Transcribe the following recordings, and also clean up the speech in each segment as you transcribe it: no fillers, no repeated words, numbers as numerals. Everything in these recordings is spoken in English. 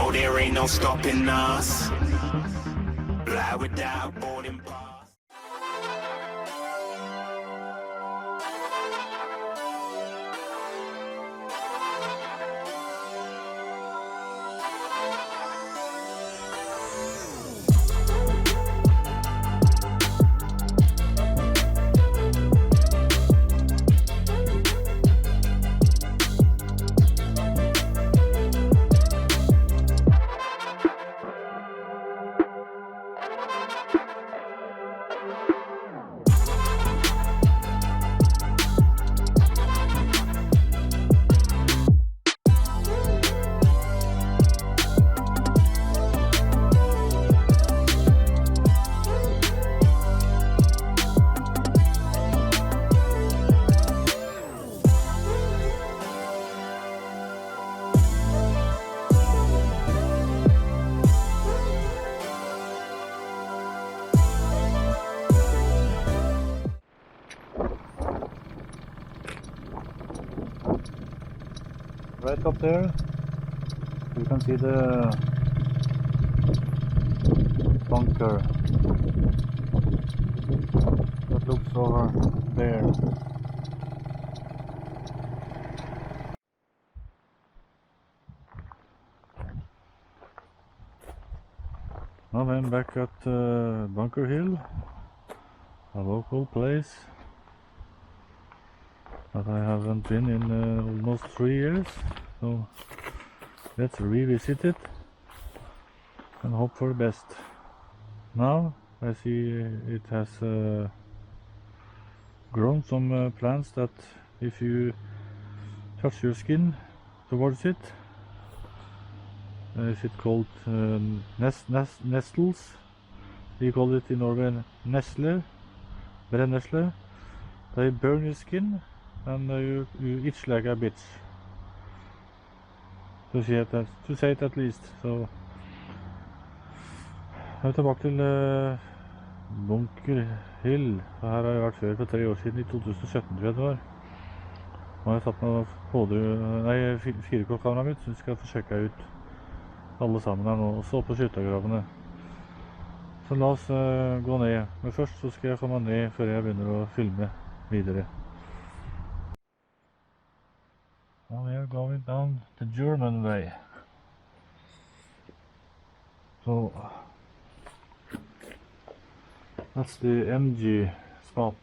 know there ain't no stopping us. Fly without boarding pass. Right up there, you can see the bunker that looks over there. Now I'm back at Bunker Hill, a local place that I haven't been in almost 3 years, so let's revisit it and hope for the best. Now I see it has grown some plants that if you touch your skin towards it, is it called nestles? We call it in Norway nesle, brennesle. They burn your skin and you itch like a bitch, to say it at least. So jeg er tilbake til Bunker Hill. Her har jeg vært før for 3 år siden, i 2017 tror jeg det var. Nå har jeg tatt med 4K-kameraet mitt, så vi skal få sjekket ut alle sammen her nå, og så på skyttergravene. Så la oss gå ned, men først så skal jeg komme ned før jeg begynner å filme videre. Now we are going down the German way. So that's the MG spot.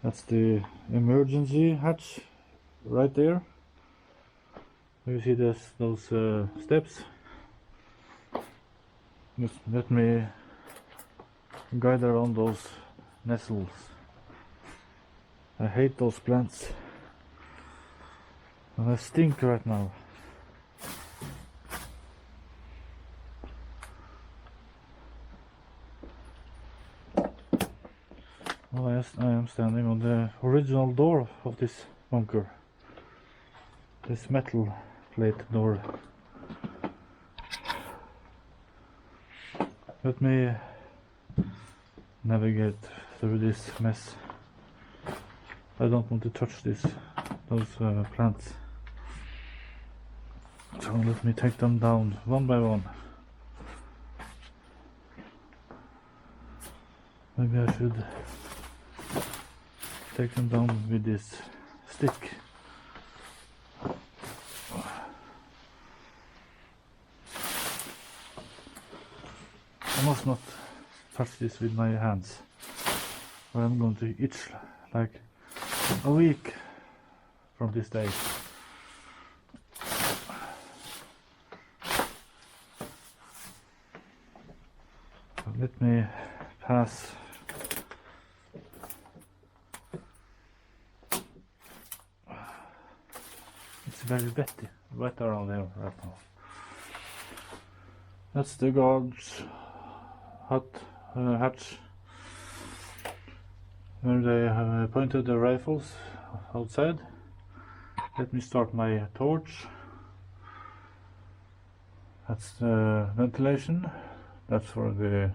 That's the emergency hatch right there. You see those steps. Just let me guide around those nettles. I hate those plants. And they stink right now. Well, I am standing on the original door of this bunker. This metal plate door. Let me navigate through this mess. I don't want to touch those plants. So let me take them down one by one. Maybe I should take them down with this stick. I must not touch this with my hands, or I'm going to itch like a week from this day. So let me pass. It's very wet around here right now. That's the guard's hatch, where they pointed the rifles outside. Let me start my torch. That's the ventilation. That's for the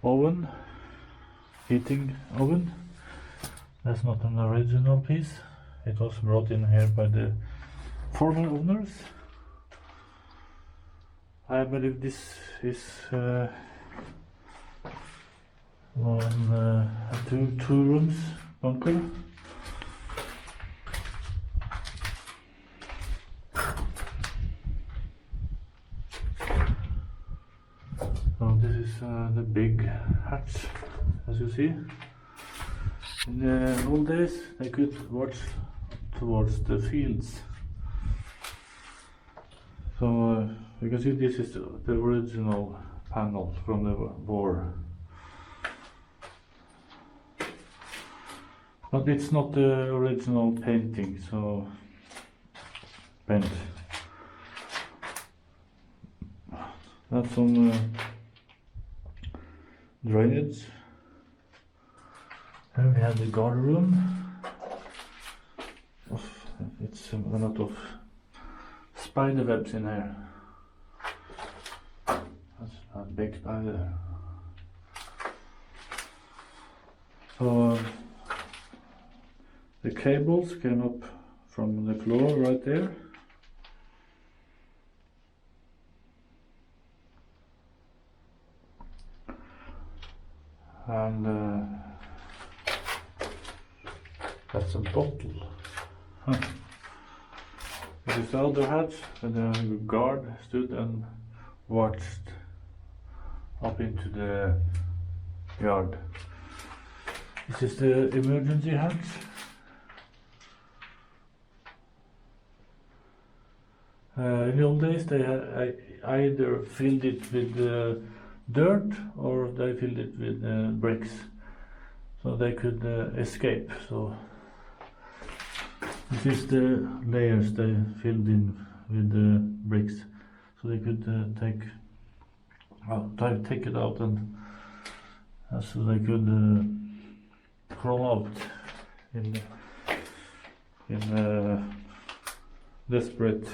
oven, heating oven. That's not an original piece. It was brought in here by the former owners. I believe this is two rooms bunker. So this is the big hatch, as you see. In the old days, they could watch towards the fields. So you can see this is the original panel from the war. But it's not the original painting, so paint. That's some drainage. Here we have the guard room. It's a lot of spider webs in here. That's a big spider. So the cables came up from the floor right there. And that's a bottle. Huh. This is the other hatch, and the guard stood and watched up into the yard. This is the emergency hatch. In the old days, they had either filled it with dirt or they filled it with bricks, so they could escape. So this is the layers they filled in with the bricks, so they could take it out, and so they could crawl out in desperate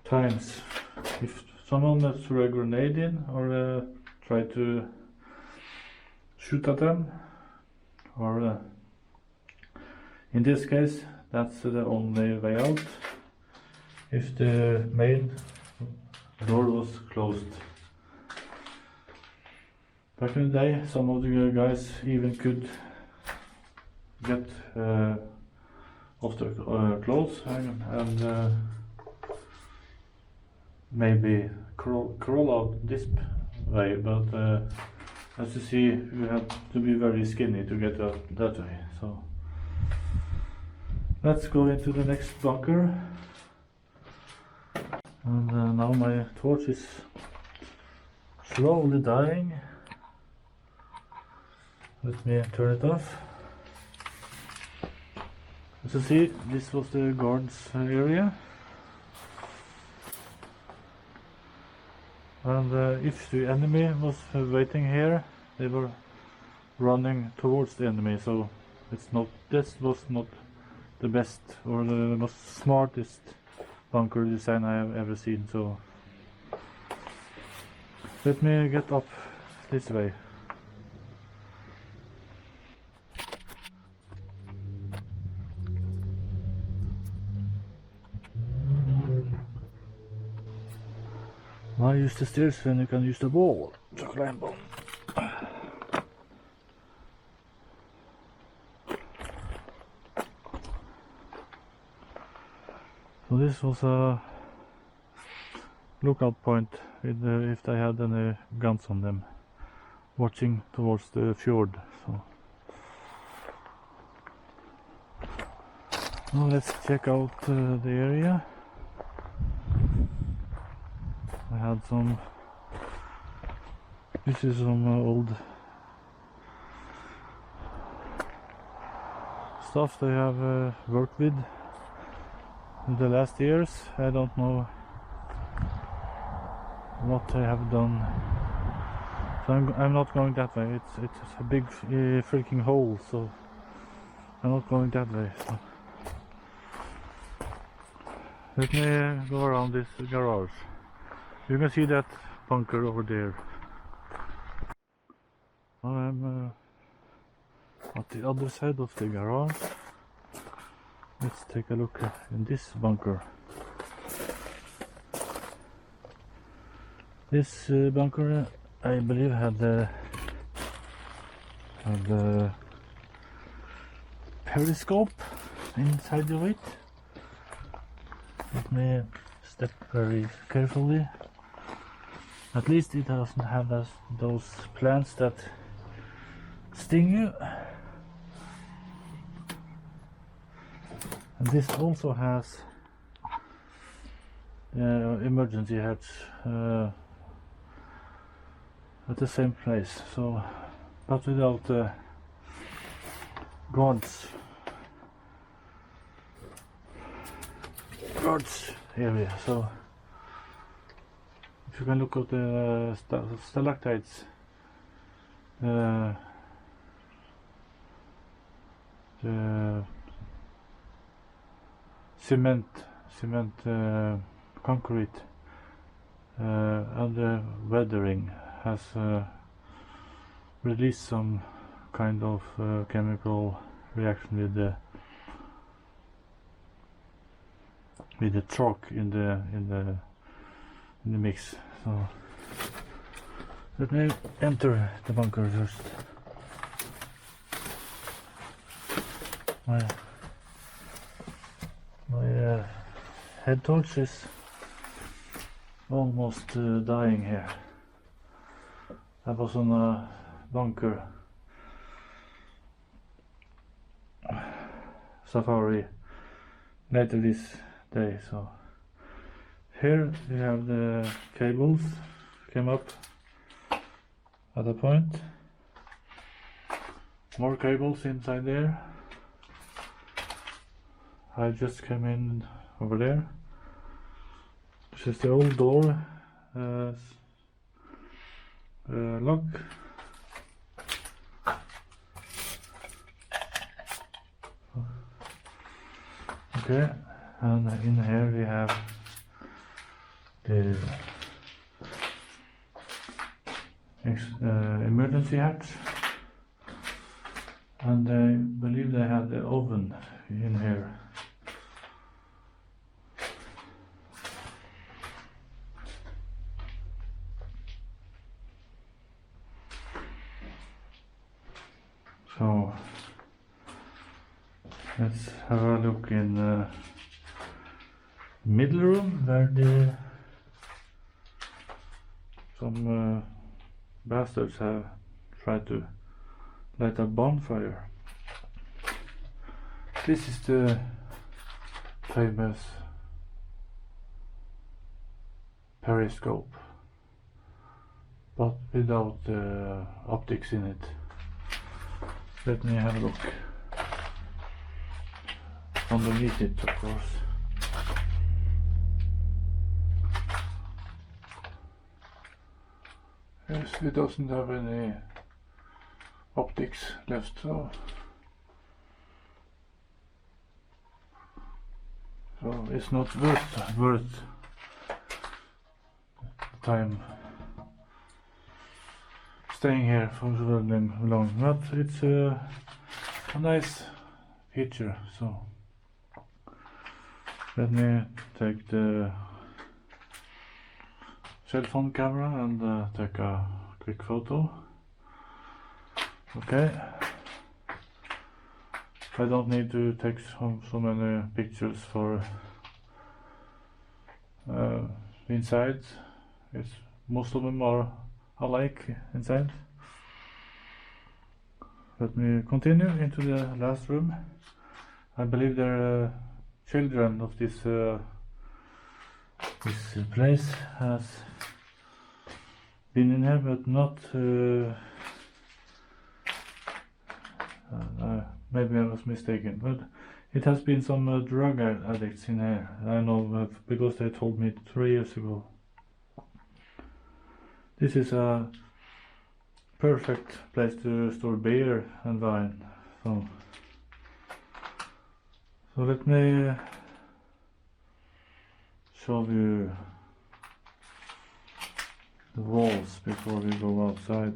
times. If someone threw a grenade in or tried to shoot at them, or in this case, that's the only way out if the main door was closed. Back in the day, some of the guys even could get off their clothes and maybe crawl out this way, but as you see, you have to be very skinny to get out that way. So let's go into the next bunker. And now my torch is slowly dying. Let me turn it off. As you see, this was the guards area. And if the enemy was waiting here, they were running towards the enemy. So this was not the best or the most smartest bunker design I have ever seen. So let me get up this way. Why use the stairs when you can use the wall to climb on? So this was a lookout point with if they had any guns on them, watching towards the fjord. So now let's check out the area. I had some. This is some old stuff they have worked with in the last years. I don't know what they have done. So I'm not going that way. It's a big freaking hole. So I'm not going that way. So let me go around this garage. You can see that bunker over there. I'm at the other side of the garage. Let's take a look in this bunker. This bunker, I believe, had the periscope inside of it. Let me step very carefully. At least it doesn't have those plants that sting you. And this also has emergency hatch at the same place, so but without guards area. So if you can look at the stalactites, the cement concrete and the weathering has released some kind of chemical reaction with the chalk in the mix. So let me enter the bunker first. My head torch is almost dying here. I was on a bunker safari later this day. So here we have the cables came up at a point. More cables inside there. I just came in over there. This is the old door lock. Okay, and in here we have the emergency hatch, and I believe they have the oven in here. So let's have a look in the middle room where some bastards have tried to light a bonfire. This is the famous periscope, but without optics in it. Let me have a look underneath it, of course. Yes, it doesn't have any optics left, so it's not worth time staying here for so long, but it's a nice feature. So let me take the cell phone camera and take a quick photo. Okay, I don't need to take so many pictures for inside. Most of them are alike inside. Let me continue into the last room. I believe there are children of this place has been in here, but not maybe I was mistaken, but it has been some drug addicts in here. I know because they told me 3 years ago. This is a perfect place to store beer and wine. So let me show you the walls before we go outside.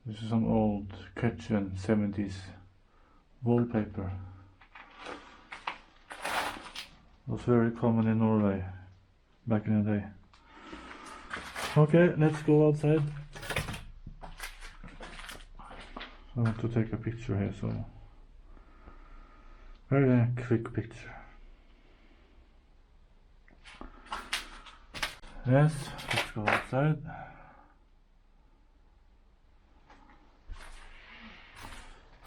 This is some old kitchen 70s wallpaper. It was very common in Norway back in the day. Okay, let's go outside. I want to take a picture here, so very quick picture. Yes, let's go outside.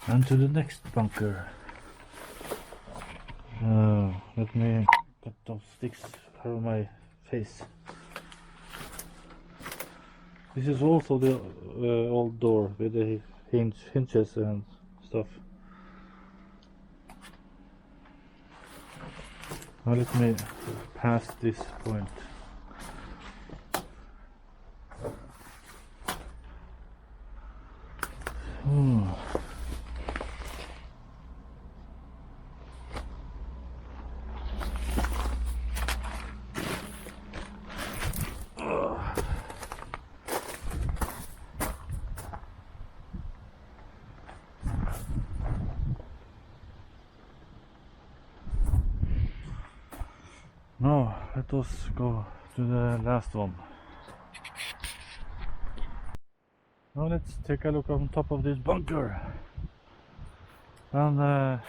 And to the next bunker. Let me get those sticks out of my face. This is also the old door with the hinges and stuff. Now let me pass this point. Now let us go to the last one. Now let's take a look on top of this bunker and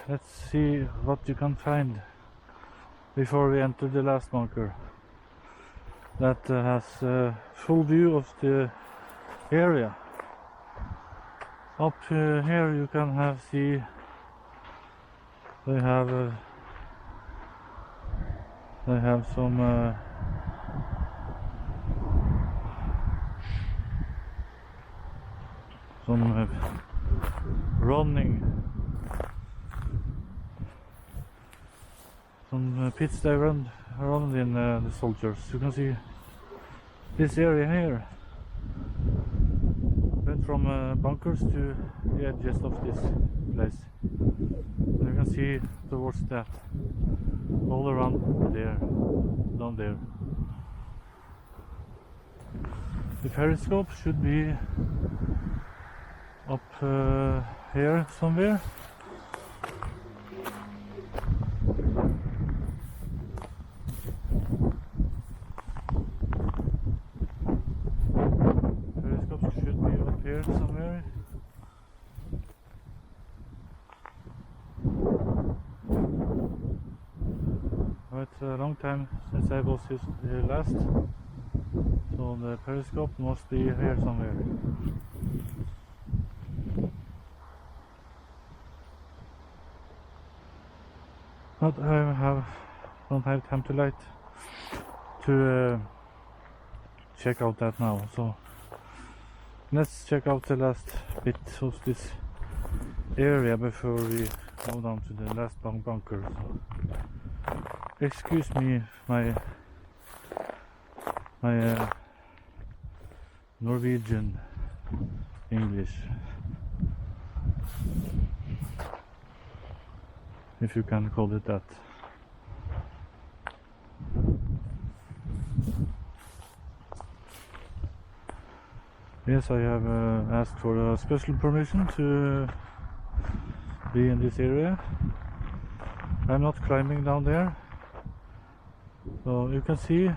let's see what you can find before we enter the last bunker that has a full view of the area. Up here you can see they have some running, some pits they run around in the soldiers. You can see this area here went from bunkers to the edges of this place. And you can see towards that all around there, down there. The periscope should be up here somewhere. Periscope should be up here somewhere. It's a long time since I was here last, so the periscope must be here somewhere. But I don't have time to light to check out that now, so let's check out the last bit of this area before we go down to the last bunker. So, excuse me, my Norwegian English, if you can call it that. Yes, I have asked for a special permission to be in this area. I'm not climbing down there, so you can see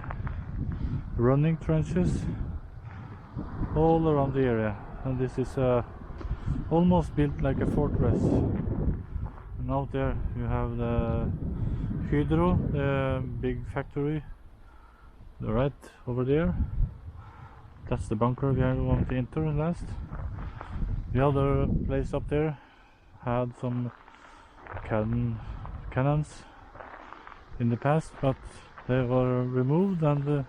running trenches all around the area, and this is almost built like a fortress. And out there you have the Hydro, the big factory, right over there. That's the bunker we are going to enter last. The other place up there had some cannons in the past, but they were removed, and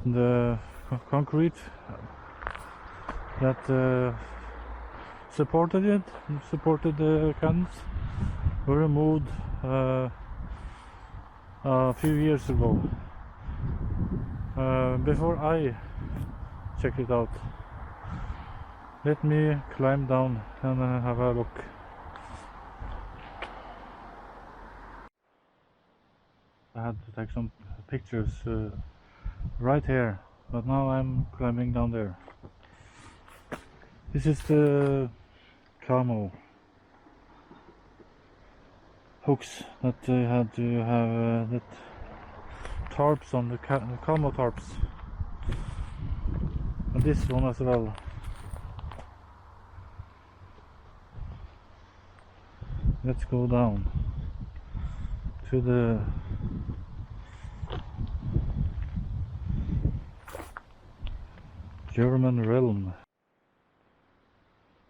the concrete that supported the cannons were removed a few years ago, before I checked it out. Let me climb down and have a look. I had to take some pictures right here, but now I'm climbing down there. This is the camo hooks that they had to have that tarps on the camo tarps, and this one as well. Let's go down to the German realm.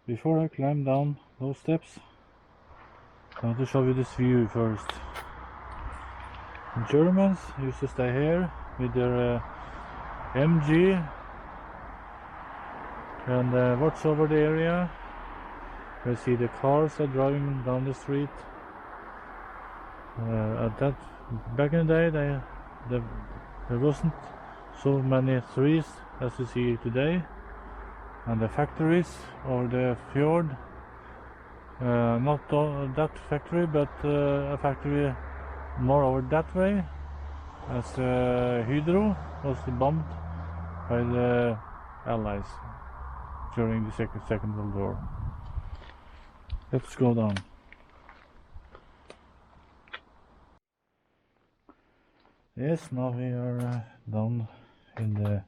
Before I climb down those steps, I want to show you this view first. The Germans used to stay here with their MG and watch over the area. You see the cars are driving down the street. Back in the day, there wasn't so many trees as you see today, and the factories or the fjord. Not that factory, but a factory more over that way, as Hydro was bombed by the Allies during the Second World War. Let's go down. Yes, now we are down in the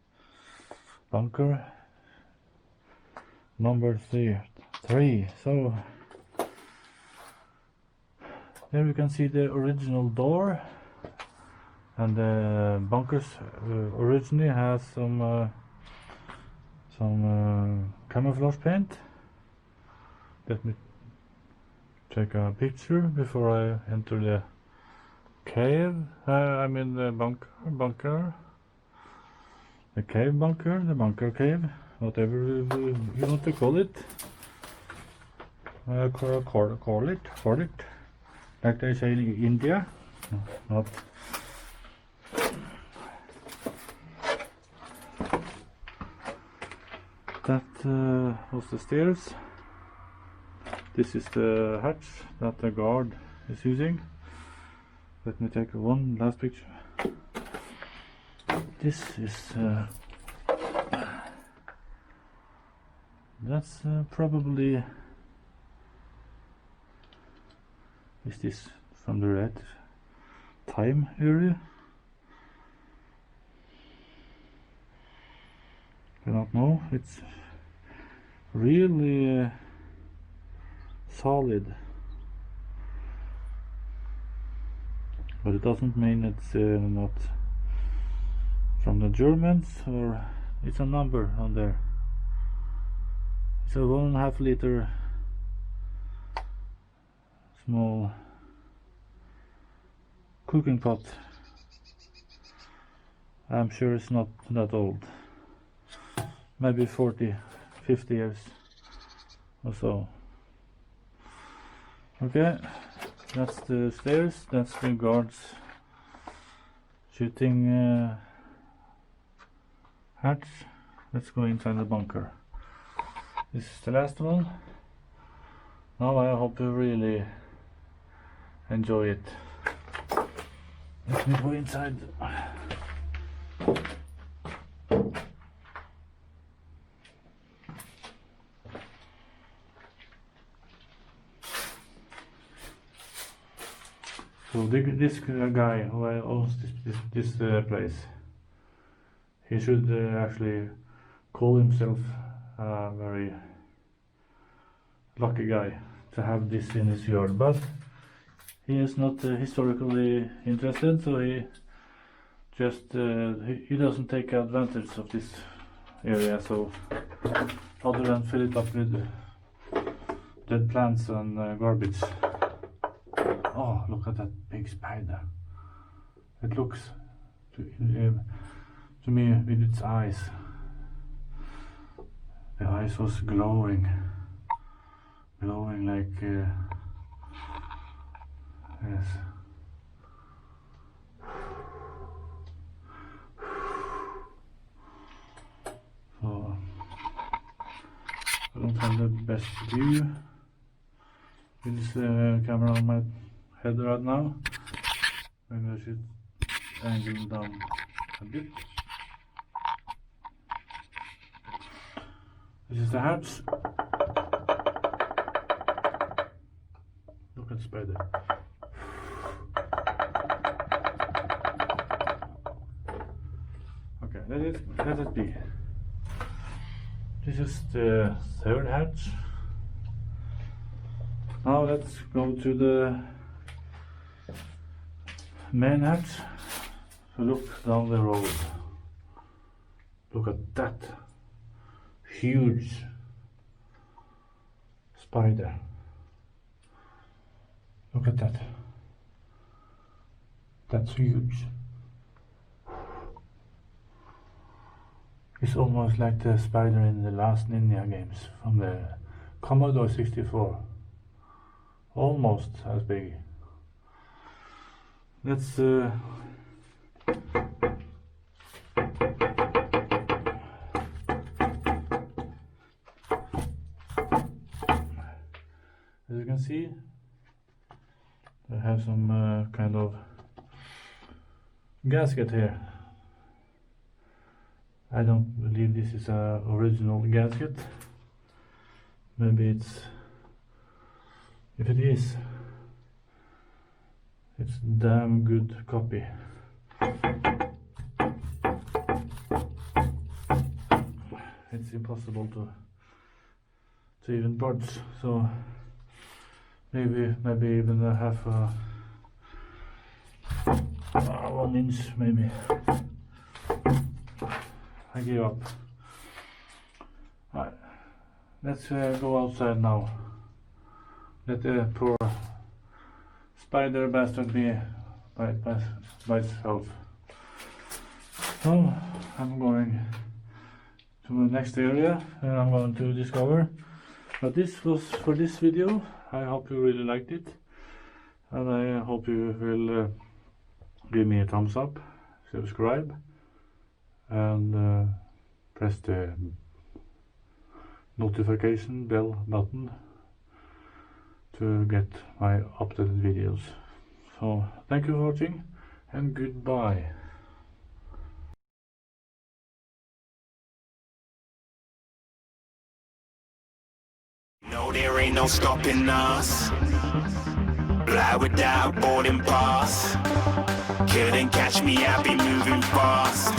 bunker number 3. So there we can see the original door, and the bunkers originally has some camouflage paint. Let me take a picture before I enter the cave. I mean the bunker, the cave bunker, the bunker cave, whatever you want to call it. Call it. Like they say in India, not. That was the stairs. This is the hatch that the guard is using. Let me take one last picture. This is that's probably. Is this from the red time area? I don't know. It's really solid, but it doesn't mean it's not from the Germans, or it's a number on there. It's a 1.5 liter small cooking pot. I'm sure it's not that old, maybe 40-50 years or so. Okay, that's the stairs, that's the guards shooting hatch. Let's go inside the bunker. This is the last one. Now I hope you really enjoy it. Let me go inside. So this guy who owns this place, he should actually call himself a very lucky guy to have this in his yard, but he is not historically interested, so he just he doesn't take advantage of this area. So other than fill it up with dead plants and garbage. Oh, look at that big spider! It looks to me with its eyes. The eyes was glowing like yes. So I don't have the best view with this camera on my head right now. Maybe I should angle down a bit. This is the hatch. Look at the spider. Okay, let it be. This is the third hatch. Now let's go to the main hatch to look down the road. Look at that huge spider. Look at that. That's huge. It's almost like the spider in the last Ninja games from the Commodore 64. Almost as big. Let's as you can see, I have some kind of gasket here. I don't believe this is a original gasket. Maybe it's, if it is, it's damn good copy. It's impossible to even budge, so maybe even I have 1 inch maybe. I give up. Alright, let's go outside now. Let the poor spider bastard be by itself. So I'm going to the next area and I'm going to discover. But this was for this video. I hope you really liked it, and I hope you will give me a thumbs up, subscribe, and press the notification bell button to get my updated videos. So thank you for watching and goodbye. No, there ain't no stopping us. Fly without boarding pass. Couldn't catch me, I be moving fast.